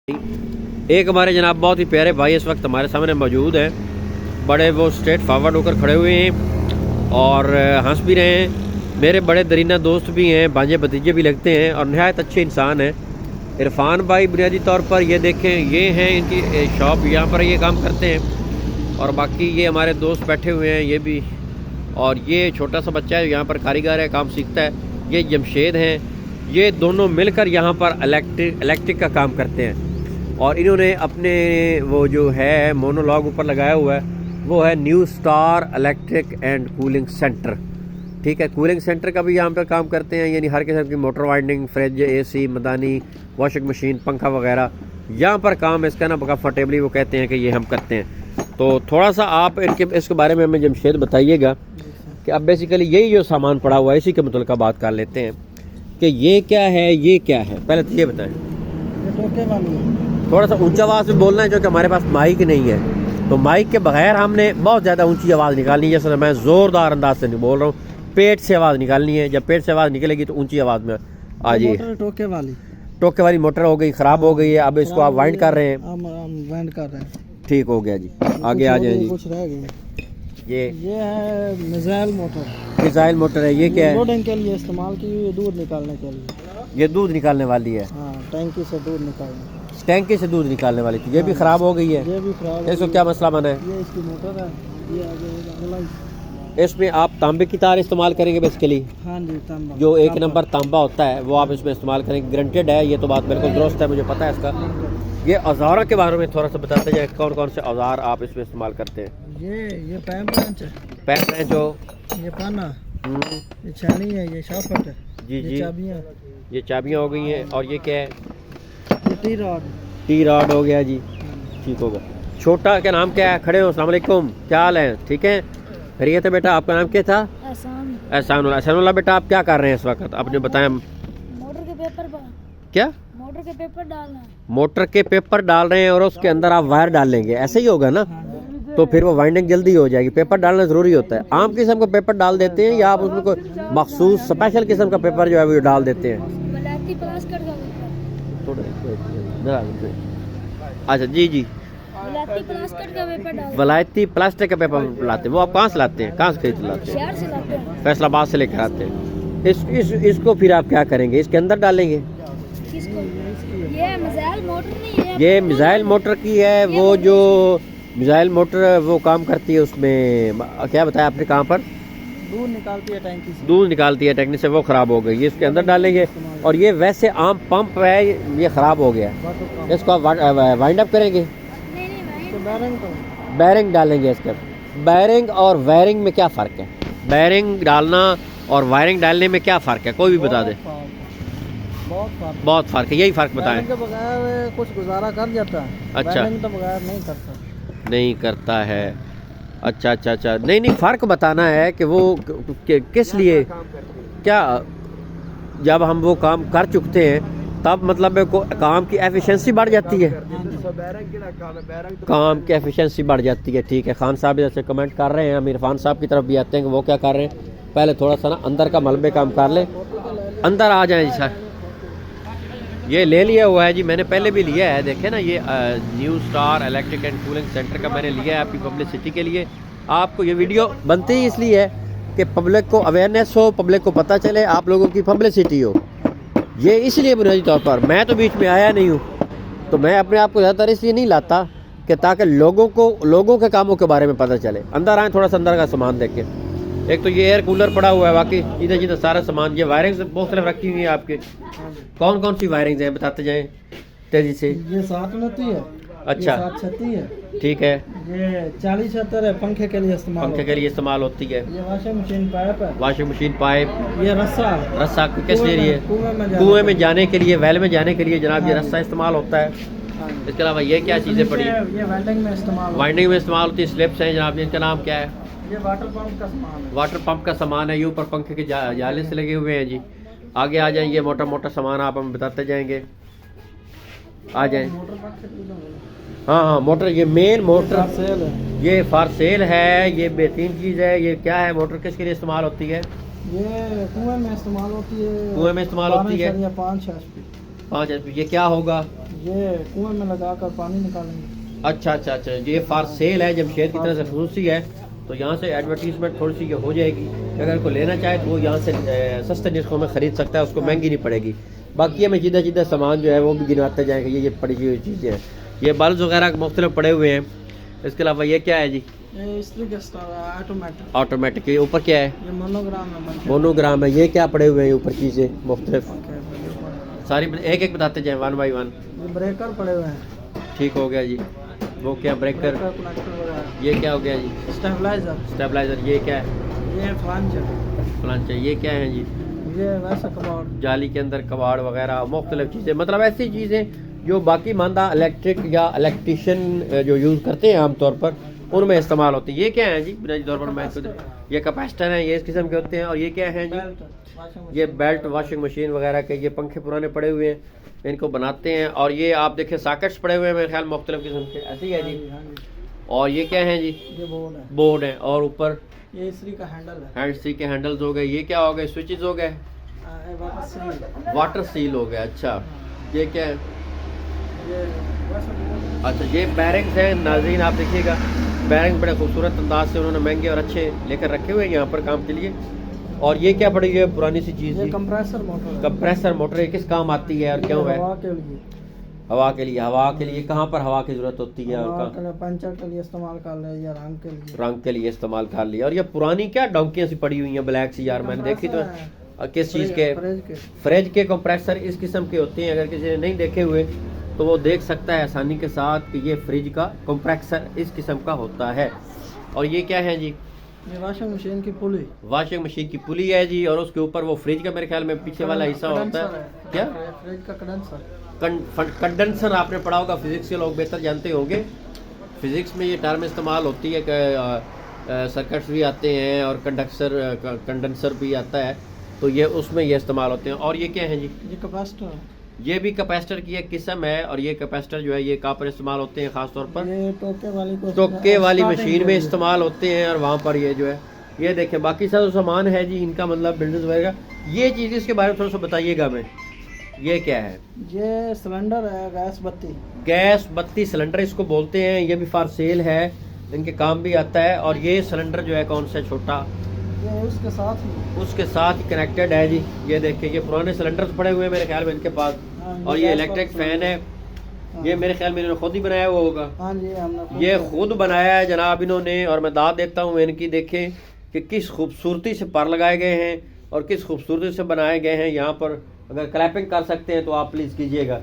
एक हमारे जनाब बहुत ही प्यारे भाई इस वक्त हमारे सामने मौजूद हैं। बड़े वो स्ट्रेट फॉरवर्ड होकर खड़े हुए हैं और हंस भी रहे हैं। मेरे बड़े दरीना दोस्त भी हैं, भांजे भतीजे भी लगते हैं और नहायत अच्छे इंसान हैं। इरफान भाई बुनियादी तौर पर ये देखें, ये हैं इनकी शॉप, यहाँ पर ये काम करते हैं। और बाकी ये हमारे दोस्त बैठे हुए हैं, ये भी। और ये छोटा सा बच्चा है, यहाँ पर कारीगर है, काम सीखता है। ये जमशेद हैं, ये दोनों मिलकर यहाँ पर इलेक्ट्रिक का काम करते हैं। और इन्होंने अपने वो जो है मोनोलॉग ऊपर लगाया हुआ है, वो है new star electric and cooling centre. ठीक है, कूलिंग सेंटर का भी यहाँ पर काम करते हैं, यानी हर किस्म की मोटर वाइंडिंग, फ्रिज, एसी, मदानी, वॉशिंग मशीन, पंखा वगैरह यहाँ पर काम इसका ना कंफर्टेबली वो कहते हैं कि ये हम करते हैं। तो थोड़ा सा आप इनके इसके बारे में हमें जमशेद बताइएगा कि अब बेसिकली यही जो सामान पड़ा हुआ है इसी के मतलब बात कर लेते हैं कि ये क्या है, ये क्या है। पहले तो ये बताएं। थोड़ा सा ऊंचा आवाज़ में बोलना है क्योंकि हमारे पास माइक नहीं है, तो माइक के बगैर हमने बहुत ज़्यादा ऊंची आवाज़ निकालनी है। जैसे मैं ज़ोरदार अंदाज से नहीं बोल रहा हूँ, पेट से आवाज़ निकालनी है। जब पेट से आवाज़ निकलेगी तो ऊंची आवाज़ में आ जाइए। टोके वाली मोटर हो गई, ख़राब हो गई है, अब इसको आप वाइंड कर रहे हैं। वाइंड कर रहे हैं, ठीक हो गया जी, आगे आ जाए जी। कुछ रह गया। ये है मिसाइल मोटर। मिसाइल मोटर है, ये क्या है? लोडिंग के लिए इस्तेमाल की हुई है, दूध निकालने के लिए। ये दूध निकालने वाली है? हाँ, टैंकी से दूध निकालने। टैंकी से दूध निकालने वाली थी, ये भी ख़राब हो गई है। ये भी खराब। इसको क्या मसला बना है? ये इसकी मोटर है, ये आगे। इसमें आप तांबे की तार इस्तेमाल करेंगे बेसिकली? हाँ जी, तांबा। जो एक नंबर तांबा होता है वो आप इसमें इस्तेमाल करेंगे, ग्रंटेड है। ये तो बात बिल्कुल दुरुस्त है, मुझे पता है इसका। ये औजारों के बारे में थोड़ा सा बताते जाए, कौन कौन से औजार आप इसमें इस्तेमाल करते हैं? ये पैम ब्रांच है, पैप है जो, ये पाना, ये छानी है, ये शाफट है जी जी, चाबियाँ, ये चाबियाँ हो गई हैं। और ये क्या है? ये टी रॉड। टी रॉड हो गया जी, ठीक होगा। छोटा क्या नाम क्या है? खड़े हो, अस्सलाम वालेकुम, क्या हाल है? ठीक है, खैरियत है बेटा? आपका नाम क्या था? एहसानुल्लाह। बेटा आप क्या कर रहे हैं इस वक्त, आपने बताया? मोटर के पेपर क्या? मोटर के पेपर डालना है। मोटर के पेपर डाल रहे हैं और उसके अंदर आप वायर डालेंगे, ऐसे ही होगा ना? तो फिर वो वाइंडिंग जल्दी हो जाएगी। पेपर डालना ज़रूरी होता है। आम किस्म का पेपर डाल देते हैं या आप उसमें कोई मखसूस स्पेशल किस्म का पेपर जो है वो डाल देते हैं? वलायती प्लास्टिक का पेपर। अच्छा जी जी, वलायती प्लास्टिक का पेपर डाल। वलायती प्लास्टिक का पेपर लाते हैं। वो आप कहाँ से लाते हैं, कहाँ से खरीद लाते हैं? शहर से लाते हैं। फैसलाबाद से लेकर आते हैं। इसको फिर आप क्या करेंगे, इसके अंदर डालेंगे? किसको? ये मिसाइल मोटर नहीं है, ये मिसाइल मोटर की है। वो जो मिसाइल मोटर वो काम करती है, उसमें क्या बताया आपने, कहाँ पर दूध निकालती है टैंकी से। दूध निकालती है टैंकी से, वो ख़राब हो गई, ये इसके अंदर डालेंगे। और ये वैसे आम पंप है, ये ख़राब हो गया, इसको आप वाइंड अप करेंगे? बैरिंग डालेंगे इसके। बैरिंग और वायरिंग में क्या फ़र्क है? बैरिंग डालना और वायरिंग डालने में क्या फ़र्क है, कोई भी बता दे। बहुत फ़र्क है, यही फ़र्क बताएं। के बगैर कुछ गुजारा कर जाता है, अच्छा, तो बगैर नहीं करता। नहीं करता है। अच्छा अच्छा अच्छा, नहीं नहीं, फ़र्क बताना है कि वो किस लिए, क्या जब हम वो काम कर चुकते हैं तब मतलब काम की एफिशिएंसी बढ़ जाती है। काम की एफिशिएंसी बढ़ जाती है। ठीक है, खान साहब जैसे कमेंट कर रहे हैं, हम इरफान साहब की तरफ भी आते हैं कि वो क्या कर रहे हैं। पहले थोड़ा सा ना अंदर का मलबे काम कर लें, अंदर आ जाएं जी। सर ये ले लिया हुआ है जी, मैंने पहले भी लिया है, देखे ना, ये new star electric and cooling centre का मैंने लिया है आपकी पब्लिसिटी के लिए। आपको ये वीडियो बनती ही इसलिए है कि पब्लिक को अवेयरनेस हो, पब्लिक को पता चले, आप लोगों की पब्लिसिटी हो। ये इसलिए बुनियादी तौर पर, मैं तो बीच में आया नहीं हूँ, तो मैं अपने आप को ज़्यादातर इसलिए नहीं लाता कि ताकि लोगों के कामों के बारे में पता चले। अंदर आएँ, थोड़ा सा अंदर का सामान देखें। एक तो ये एयर कूलर पड़ा हुआ है, बाकी इधर जिधर सारा सामान, ये वायरिंग बहुत तरफ रखी हुई है आपके। कौन कौन सी वायरिंग हैं बताते जाएं तेजी से। ये 7 उन्नती है। अच्छा, 736 है। ठीक है। ये 4070 है, पंखे के लिए इस्तेमाल होती है। ये वॉशिंग मशीन पाइप है। Washing machine pipe. ये रस्सा किस लिए? कुएं में जाने के लिए, वेल में जाने के लिए जनाब, ये रस्सा इस्तेमाल होता है। इसके अलावा ये क्या चीज़ें पड़ी? ये वाइंडिंग में इस्तेमाल होती है। स्लिप्स हैं जनाब, इनका नाम क्या है? ये वाटर पंप का सामान है। वाटर पंप का सामान है, ये ऊपर पंखे के जाले से लगे हुए हैं जी। आगे आ जाएंगे, मोटा मोटा सामान आप हम बताते जाएंगे, आ जाएं। हाँ हाँ, मोटर, ये मेन मोटर सेल है, ये फॉर सेल है, ये बेहतरीन चीज़ है। ये क्या है, मोटर किसके लिए इस्तेमाल होती है? ये कुएं में इस्तेमाल होती है। कुएं में इस्तेमाल होती है। 5 HP। 5 HP। ये क्या होगा? ये कुएं में लगाकर पानी निकालेंगे। अच्छा अच्छा अच्छा, ये फॉर सेल है, जमशेद की तरह से खसूसी है, तो यहाँ से एडवर्टीजमेंट थोड़ी सी ये हो जाएगी। अगर कोई लेना चाहे तो वो यहाँ से सस्ते निरखों में ख़रीद सकता है, उसको महंगी नहीं पड़ेगी। बाकी हमें सीधा सीधा सामान जो है वो भी गिनवाते जाएंगे। ये पड़ी हुई चीज़ें हैं, ये बल्ब वगैरह मुख्तलिफ पड़े हुए हैं। इसके अलावा ये क्या है जी? ये इस्त्री का ऑटोमेटिक। ऑटोमेटिक। के ऊपर क्या है? ये मोनोग्राम है। मोनोग्राम है। ये क्या पड़े हुए हैं ऊपर चीज़ें मुख्तलिफ? सारी एक एक बताते जाएँ, वन बाई वन। ये ब्रेकर पड़े हुए हैं। ठीक हो गया जी। वो क्या ब्रेकर? ये क्या हो गया जी? स्टेबलाइजर। स्टेबलाइजर। ये क्या है? ये फ्लांचर। ये क्या है जी? ये वैसा कबाड़, जाली के अंदर कबाड़ वगैरह मुख्तलिफ चीज़ें, मतलब ऐसी चीज़ें जो बाकी मानदा इलेक्ट्रिक या इलेक्ट्रिशियन जो यूज़ करते हैं आमतौर पर उनमें इस्तेमाल होती है। ये क्या है जी? बुनियादी तौर पर मैं खुद, ये कैपेसिटर हैं, ये इस किस्म के होते हैं। और ये क्या है जी? ये बेल्ट वॉशिंग मशीन वगैरह के ये पंखे पुराने पड़े हुए हैं, इनको बनाते हैं। और ये आप देखें सॉकेट्स पड़े हुए हैं मेरे ख्याल मुख्तलिफ किस्म के, ऐसे ही है जी। और ये क्या है जी? ये बोर्ड है। और ऊपर ये इस्त्री का हैंडल है। हैंड सी के हैंडल्स हो गए। ये क्या हो गए? स्विचेस हो गए, वाटर सील हो गया। अच्छा, ये क्या है? अच्छा, ये बैरिंग्स हैं नाज़रीन, आप देखिएगा बैरिंग बड़े खूबसूरत अंदाज से उन्होंने महंगे और अच्छे लेकर रखे हुए हैं यहाँ पर काम के लिए। और ये क्या पड़ी है? पुरानी सी चीज़, ये कंप्रेसर मोटर है। कंप्रेसर मोटर है। किस काम आती है और क्यों है? हवा के लिए। हवा के लिए। हवा के लिए कहाँ पर हवा की ज़रूरत होती है? पंचर के लिए इस्तेमाल कर ले या रंग के लिए। रंग के लिए इस्तेमाल कर लिया। और ये पुरानी क्या डोंकियाँ सी पड़ी हुई हैं ब्लैक सी, यार मैंने देखी तो। किस चीज़ के? फ्रिज के कंप्रेसर इस किस्म के होते हैं। अगर किसी ने नहीं देखे हुए तो वो देख सकता है आसानी के साथ कि ये फ्रिज का कंप्रेसर इस किस्म का होता है। और ये क्या है जी? ये वॉशिंग मशीन की पुली। वॉशिंग मशीन की पुली है जी। और उसके ऊपर वो फ्रिज का मेरे ख्याल में पीछे वाला हिस्सा होता है। क्या? फ्रिज का कंडेंसर। आपने पढ़ा होगा, फिजिक्स के लोग बेहतर जानते होंगे। फिजिक्स में ये टर्म इस्तेमाल होती है कि सर्किट्स भी आते हैं और कंडेंसर भी आता है, तो ये उसमें ये इस्तेमाल होते हैं। और ये क्या है जी? ये कैपेसिटर। ये भी कैपेसिटर की एक किस्म है। और ये कैपेसिटर जो है ये कहाँ पर इस्तेमाल होते हैं? ख़ास तौर पर ये टोके वाली मशीन में इस्तेमाल होते हैं। और वहाँ पर ये जो है ये देखें, बाकी सारा सामान है जी इनका, मतलब बिल्डर्स वगैरह। ये चीज़ इसके बारे में थोड़ा सा बताइएगा हमें, ये क्या है? ये सिलेंडर है, गैस बत्ती। गैस बत्ती सिलेंडर इसको बोलते हैं। ये भी फॉर सेल है, इनके काम भी आता है। और ये सिलेंडर जो है कौन सा छोटा, ये उसके साथ ही कनेक्टेड है जी। ये देखिए, ये पुराने सिलेंडर्स पड़े हुए हैं मेरे ख्याल में इनके पास। और ये इलेक्ट्रिक फैन है, ये मेरे ख्याल में इन्होंने खुद ही बनाया हुआ होगा। हाँ जी, हमने ये खुद बनाया है जनाब इन्होंने। और मैं दाद देता हूँ इनकी, देखें कि किस खूबसूरती से पर लगाए गए हैं और किस खूबसूरती से बनाए गए हैं। यहाँ पर अगर क्लैपिंग कर सकते हैं तो आप प्लीज़ कीजिएगा,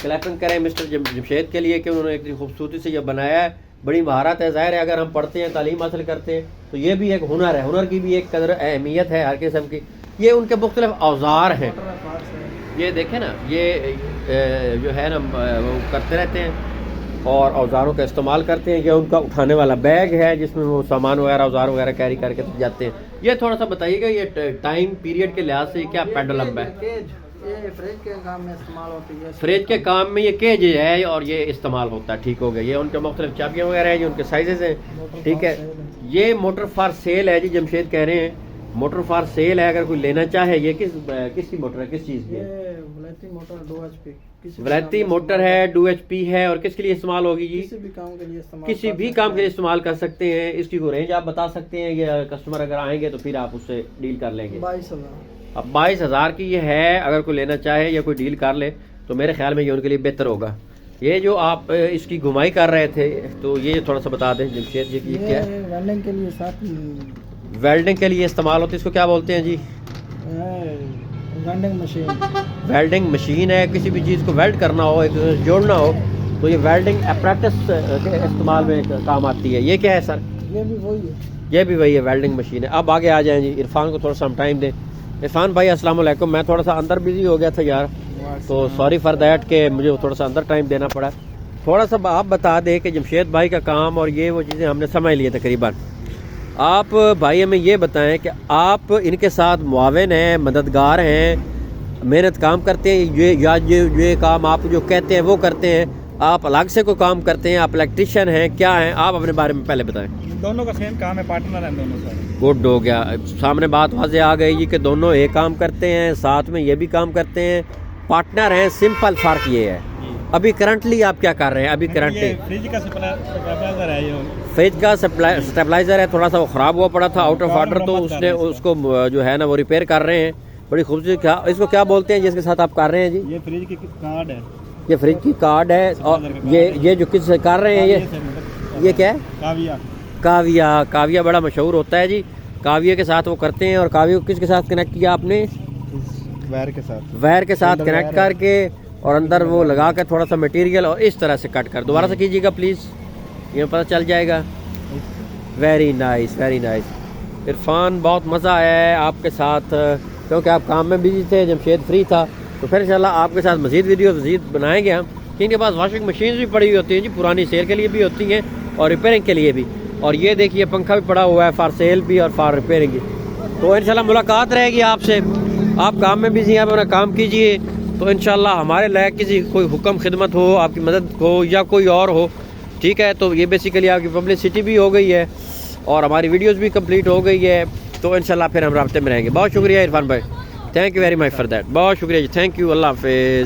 क्लैपिंग करें मिस्टर जमशेद के लिए कि उन्होंने इतनी खूबसूरती से ये बनाया है। बड़ी महारत है। ज़ाहिर है अगर हम पढ़ते हैं, तालीम हासिल करते हैं तो ये भी एक हुनर है। हुनर की भी एक कदर अहमियत है हर किस्म की। ये उनके मुख्तलिफ औजार हैं, ये देखें ना, ये जो है ना वो करते रहते हैं और औजारों का इस्तेमाल करते हैं। ये उनका उठाने वाला बैग है जिसमें वो सामान वगैरह औजार वगैरह कैरी करके जाते हैं। ये थोड़ा सा बताइएगा, ये टाइम पीरियड के लिहाज से क्या पेंडुलम है? ये फ्रिज के काम में इस्तेमाल होती है। फ्रिज के काम में ये केज है और ये इस्तेमाल होता है। ठीक हो गया। ये उनके मुख्तलिफ चाबियाँ वगैरह हैं, ये उनके साइजेस हैं। ठीक है, ये मोटर फॉर सेल है जी, जमशेद कह रहे हैं मोटर फॉर सेल है, अगर कोई लेना चाहे। ये किसकी मोटर है, किस चीज़ की? वलैती मोटर 2 HP। वलैती मोटर है, 2 HP है। और किसके लिए इस्तेमाल होगी जी? किसी भी काम के लिए इस्तेमाल, किसी भी काम के लिए इस्तेमाल कर सकते हैं। इसकी कोई रेंज आप बता सकते हैं? ये कस्टमर अगर आएंगे तो फिर आप उससे डील कर लेंगे। 22,000। अब 22,000 की ये है। अगर कोई लेना चाहे या कोई डील कर ले तो मेरे ख्याल में ये उनके लिए बेहतर होगा। ये जो आप इसकी घुमाई कर रहे थे तो ये थोड़ा सा बता दें जमशेद जी कि क्या है? वेल्डिंग के लिए साथ वेल्डिंग के लिए इस्तेमाल होती है। इसको क्या बोलते हैं जी? Welding machine. वेल्डिंग मशीन है। किसी भी चीज़ को वेल्ड करना हो, एक दूसरे से जोड़ना हो तो ये वेल्डिंग अपरेटस के इस्तेमाल में काम आती है। ये क्या है सर? ये भी वही है। ये भी वही है, वेल्डिंग मशीन है। अब आगे आ जाएं जी, इरफान को थोड़ा सा हम टाइम दें। इरफान भाई अस्सलाम वालेकुम। मैं थोड़ा सा अंदर बिजी हो गया था यार, तो सॉरी फॉर दैट कि मुझे थोड़ा सा अंदर टाइम देना पड़ा। थोड़ा सा आप बता दें कि जमशेद भाई का काम और ये वो चीज़ें हमने समझ लिए तकरीबन। आप भाई हमें ये बताएं कि आप इनके साथ मुआविन हैं, मददगार हैं, मेहनत काम करते हैं, ये काम आप जो कहते हैं वो करते हैं, आप अलग से कोई काम करते हैं, आप इलेक्ट्रिशियन हैं, क्या हैं? आप अपने बारे में पहले बताएं। दोनों का सेम काम है, पार्टनर हैं दोनों सर। गुड हो गया, सामने बात वाज़े आ गई जी कि दोनों एक काम करते हैं, साथ में ये भी काम करते हैं, पार्टनर हैं। सिंपल फ़र्क ये है, अभी करंटली आप क्या कर रहे हैं? अभी करंटली फ्रिज का स्टेबलाइजर है ये। फ्रिज का स्टेबलाइजर है, थोड़ा सा वो ख़राब हुआ पड़ा था आउट ऑफ ऑर्डर, तो उसने उसको जो है ना वो रिपेयर कर रहे हैं। बड़ी खूबसूरत, क्या इसको क्या बोलते हैं जिसके साथ आप कर रहे हैं जी? ये फ्रिज की कार्ड है। ये फ्रिज की कार्ड है। और ये जो किस कर रहे हैं ये क्या है? काविया। काविया। काविया बड़ा मशहूर होता है जी, काविया के साथ वो करते हैं। और काविया को किसके साथ कनेक्ट किया आपने? वायर के साथ। वायर के साथ कनेक्ट करके और अंदर वो लगा कर थोड़ा सा मटेरियल और इस तरह से कट कर। दोबारा से कीजिएगा प्लीज़, ये पता चल जाएगा। Very nice, very nice. Irfan, बहुत मज़ा आया है आपके साथ, क्योंकि आप काम में बिजी थे, जमशेद फ्री था, तो फिर इंशाल्लाह आपके साथ मज़ीद वीडियो मज़ीद बनाएंगे हम। इनके पास वॉशिंग मशीन भी पड़ी हुई होती हैं जी, पुरानी सेल के लिए भी होती हैं और रिपेयरिंग के लिए भी। और ये देखिए पंखा भी पड़ा हुआ है फॉर सेल भी और फॉर रिपेयरिंग भी। तो इंशाल्लाह मुलाकात रहेगी आपसे। आप काम में बिजी हैं, आप अपना काम कीजिए, तो इंशाल्लाह हमारे लायक किसी कोई हुक्म खिदमत हो, आपकी मदद हो या कोई और हो, ठीक है। तो ये बेसिकली आपकी पब्लिसिटी भी हो गई है और हमारी वीडियोस भी कंप्लीट हो गई है, तो इंशाल्लाह फिर हम रास्ते में रहेंगे। बहुत शुक्रिया इरफान भाई, thank you very much for that. बहुत शुक्रिया जी, थैंक यू, अल्लाह हाफिज़।